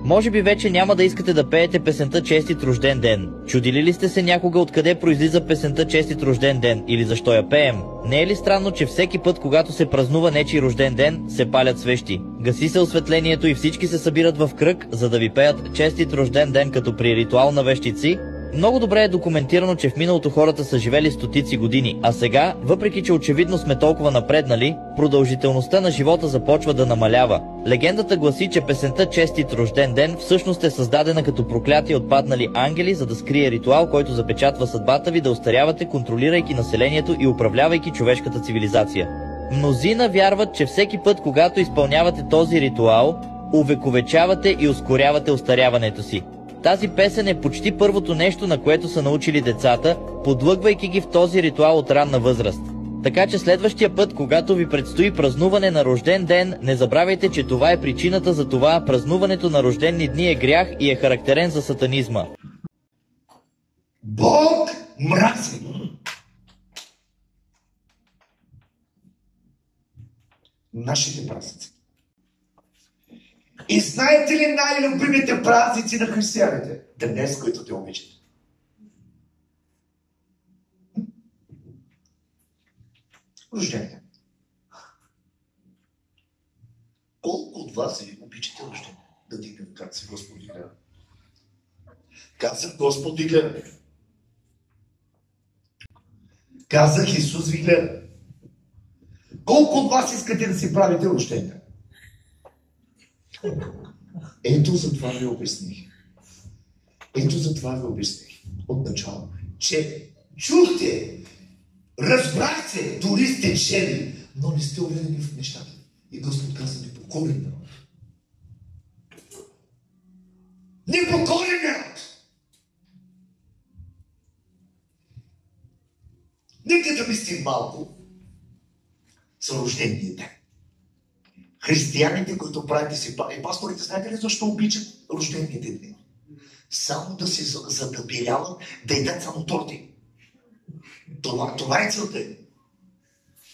Може би вече няма да искате да пеете песента "Честит рожден ден". Чудили ли сте се някога откъде произлиза песента "Честит рожден ден" или защо я пеем? Не е ли странно, че всеки път, когато се празнува нечий рожден ден, се палят свещи? Гаси се осветлението и всички се събират в кръг, за да ви пеят "Честит рожден ден" като при ритуал на вещици? Много добре е документирано, че в миналото хората са живели стотици години, а сега, въпреки че очевидно сме толкова напреднали, продължителността на живота започва да намалява. Легендата гласи, че песента "Честит рожден ден" всъщност е създадена като проклятие от паднали ангели, за да скрие ритуал, който запечатва съдбата ви да остарявате, контролирайки населението и управлявайки човешката цивилизация. Мнозина вярват, че всеки път, когато изпълнявате този ритуал, увековечавате и ускорявате остаряването си. Тази песен е почти първото нещо, на което са научили децата, подлъгвайки ги в този ритуал от ранна възраст. Така че следващия път, когато ви предстои празнуване на рожден ден, не забравяйте, че това е причината за това. Празнуването на рождени дни е грях и е характерен за сатанизма. Бог мрази нашите празници. И знаете ли най-любимите празници на християните? Днес, които те обичат. Рождение. Колко от вас обичате рождение? Да дигнем как си Господи гледа. Казах Господи гледа. Казах Исус ви гледа. Колко от вас искате да си правите рождение? Ето за това ви обясних. Ето за това ви обясних от начало, че чухте, разбрахте, дори сте чели, но не сте уверени в нещата. И Господ каза: непокорен народ. Непокорен народ! Нека да мислим малко за рождения ден. Християните, които правите си пасторите, знаете ли защо обичат рождените дни? Само да се задъбиряват, да едат само торти. Това е целта.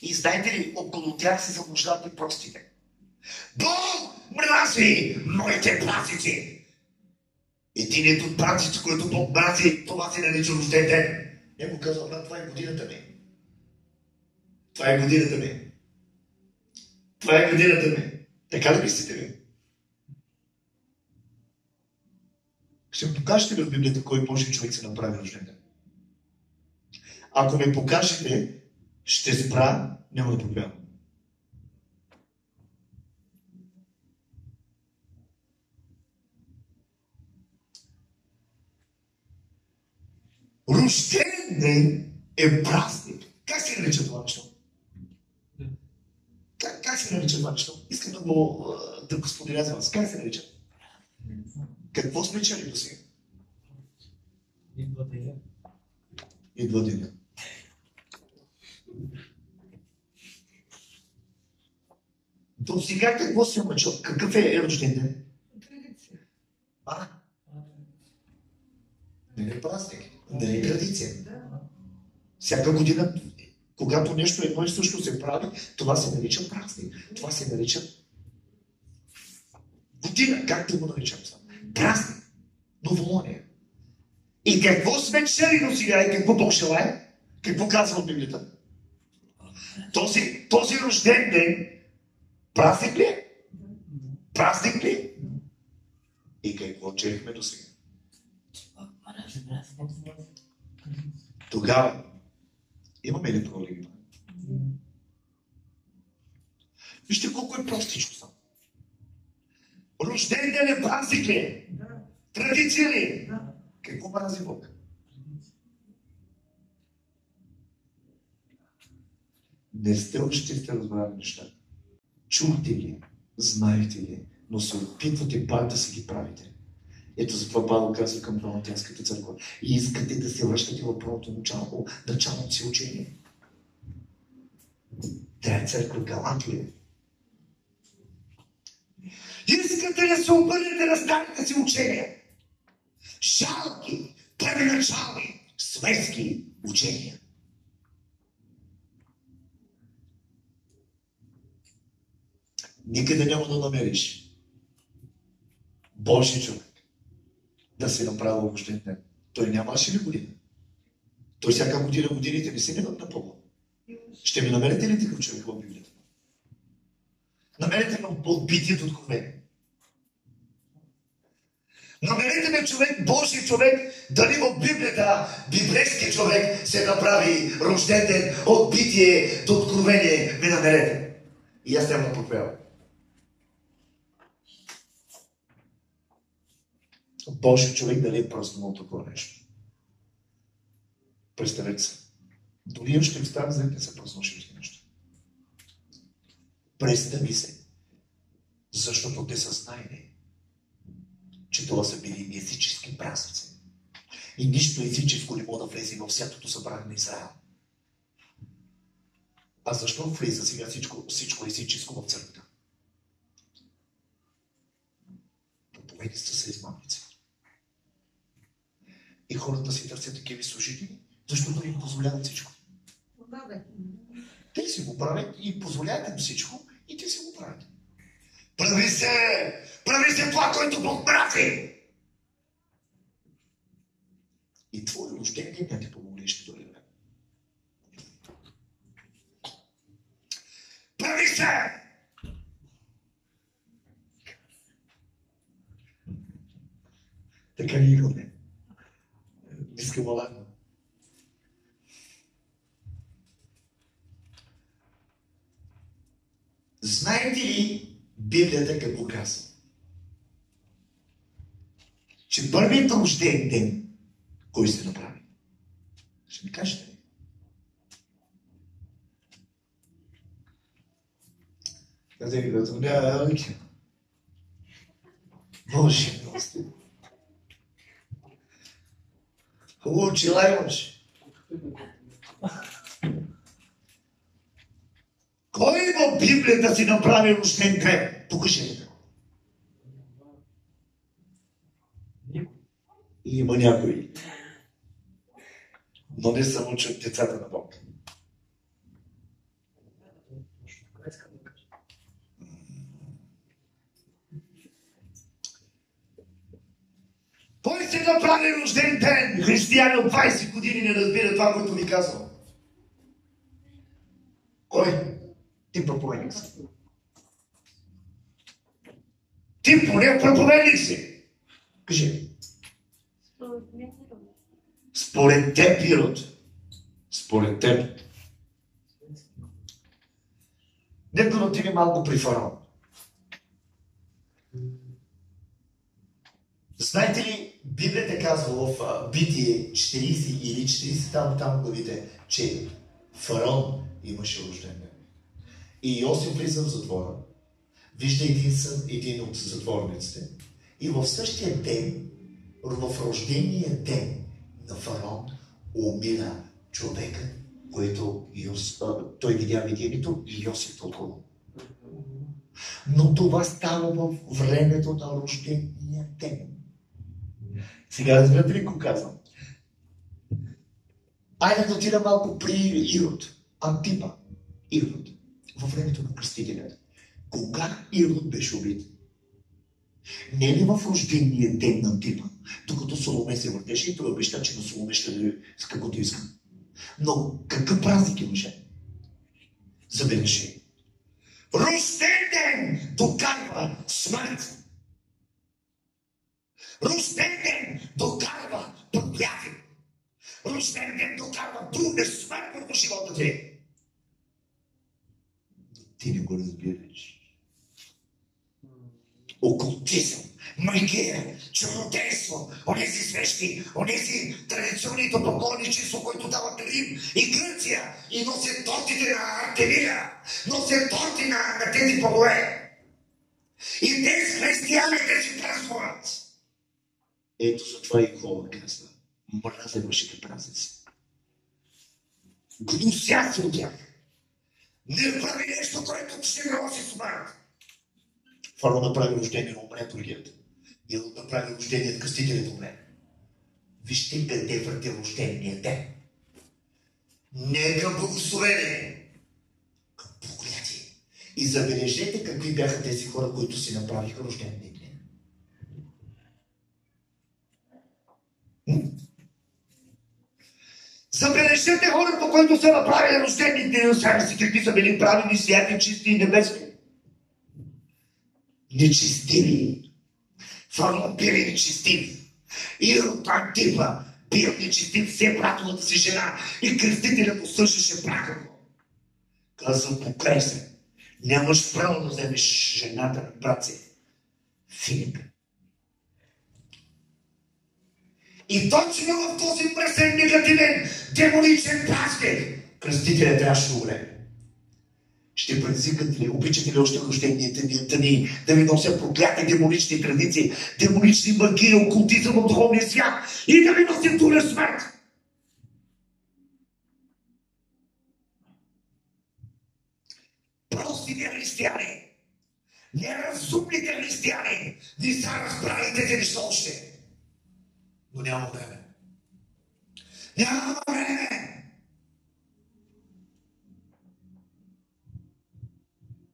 И знаете ли, около тях се заблуждават и простите. Бог мрази моите празници! Единият от празници, който Бог мрази, това се нарича рожден ден. Не му казва: брат, това е годината ми. Това е годината ми. Това е годината ми. Така ли мислите ли? Ще ми покажете ли в Библията кой Божий човек се направи рожден ден? Ако ми покажете, ще спра, няма да проявявам. Рожден ден е празник. Как се нарича това нещо? Как се нарича това нещо? Искам да го споделя за вас. Как се нарича? Какво сме чели до сега? Идва деня. До сега какво си мъчил? Какъв е рожден ден? Традиция. Не е празник. Не е традиция. Всяка година, когато нещо едно и също се прави, това се нарича празник. Това се нарича година. Как да го наричам сам? Празник. Новолуние. И какво сме чели до сега и какво Бог желае? Какво казва от Библията? Този рожден ден празник ли е? Празник ли е? И какво челихме до сега? Тогава имаме ли проблеми? Вижте колко е простичко само. Рожден ден е празник ли е? Традиция ли е? Какво прави Бог? Не сте още сте разбрали неща. Чухте ли? Знаете ли? Но се опитвате пак да си ги правите. Ето затова Павел казва към Галатянската църква: и искате да се връщате в първото началното си учение. Тя е църква Галатия. Искате да се обърнете на старите си учения. Жалки, първоначални, светски учения. Никъде няма да намериш Божи човек да се направи рожден ден. Той нямаше ли година? Той всяка година годините не се минат напълно. Ще ми намерите ли такъв човек в Библията? Намерете ме от битието откровение. Намерете ме човек, Божи човек, дали в Библията, библейски човек се направи рожден ден от битие до откровение. Ме намерете. И аз няма да проповядвам. Божи човек дали е празнувал такова нещо. Представете се. Дори още в Стар Завет не се празнуваше тези неща. Представи се. Защото те са знайни, че това са били езически празници. И нищо езическо не може да влезе в святото събрание на Израел. А защо влиза сега всичко езическо в църквата? Проповедниците са измамници. И хората си търсят такива служители, защото им позволяват всичко. Те си го правят и позволяват им всичко и те си го правят. Прави се това, което Бог прави! И твой рожден ден ти помогне, ще дойде време. Прави се! Така ни играме. Искам ладно. Знаете ли Библията какво казва? Че първият рожден ден, кой се направи? Ще ми кажете ли? Казах ви да това Боже милости. Хубаво чела имаш. Кой в Библията си направи рожден ден? Покажете. Има някой. Но не само че децата на Бог. Кой си направи рожден ден? Християни от 20 години не разбира това, което ви казвам. Кой? Ти проповедник си. Ти поне проповедник си. Кажи. Според теб, Ирод. Според теб. Нека да отиде малко при фараон. Знаете ли, Библията казва в Битие 40 или 40 там главите, че фараон имаше рожден ден. И Йосиф влиза в затвора, вижда един от затворниците и в същия ден, в рождения ден на фараон, умира човека, който той видя видението и Йосиф толкова. Но това става в времето на рождения ден. Сега разбирате ли го казвам? Айде да отида малко при Ирод, Антипа, Ирод, във времето на кръстителя. Кога Ирод беше убит? Не ли в рождения ден на Антипа, докато Соломей се въртеше и той обеща, че на Соломей ще даде с каквото иска. Но какъв празник имаше? Забележи. Рожден ден докарва смърт. Рожден ден докарва проклятие. Рожден ден докарва трудна смърт върху живота ти. Ти не го разбираш. Окултизъм, магия, чародейство, онези свещи, онези традиционните поклонничество, които дават Рим и Гърция и носят тортите на Артемида, носят торти на тези богове. И тези християните си празнуват. Ето за това и Хова казва, мразя вашите празници. Гнуся се от тях. Не прави нещо, което ще не носи смърт. Фараон направи рождение на умре тургията. И да направи рождение от кръстителя на умре. Вижте къде върте рождения ден. Не към благословение, към проклятие. И забележете какви бяха тези хора, които си направиха рождения ден. Опишете хората, които са направили рождените и себе си, какви са били правени, святи, чисти и небесни. Нечестиви. Фараон бил нечестив. Ирод Антипа бил нечестив, все братовата си жена и кръстителят му същеше праха го. Казва, покай се. Нямаш право да вземеш жената на брат си. Филип. И точно в този мръсен, негативен, демоничен празник кръстителят трябваше да умре. Ще предизвикат ли, обичате ли още рожденията ни да ви носят проклятни демонични традиции, демонични магии, окултизъм от духовния свят и да ви носят туля смърт? Простите християни, неразумните християни, не са разбрали тези неща още. Но няма време. Няма време!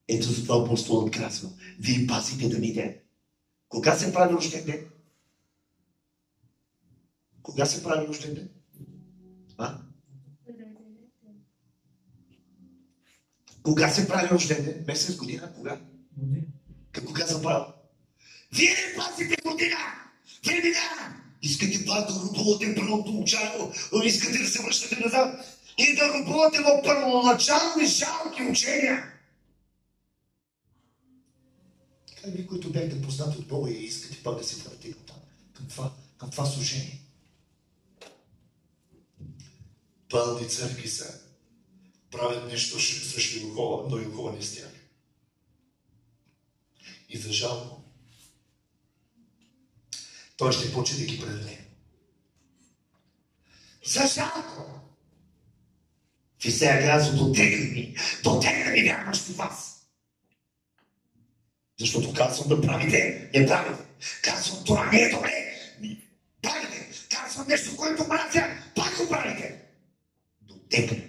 Ето за това апостолът казва, вие пазите дните. Кога се прави рожден ден? Кога се прави рожден ден? Кога се прави рожден ден? Месец, година? Кога? Кога се прави? Вие пазите година! Времена! Искате това да рубувате първоначално, искате да се връщате назад и да рубувате в първоначални жалки учения. Как ви, които бяхте познати от Бога и искате пак да се върнете към това служение? Пълни църкви са. Правят нещо срещу Йехова, но Йехова не стяга. И за жалко, той ще почне да ги предаде. За жалко! Ви сега казва, дотегли ми вярваш по вас. Защото казвам да правите, не правите. Казвам, това не е добре. Правите. Казвам нещо, което мразя, пак го правите. Дотегли.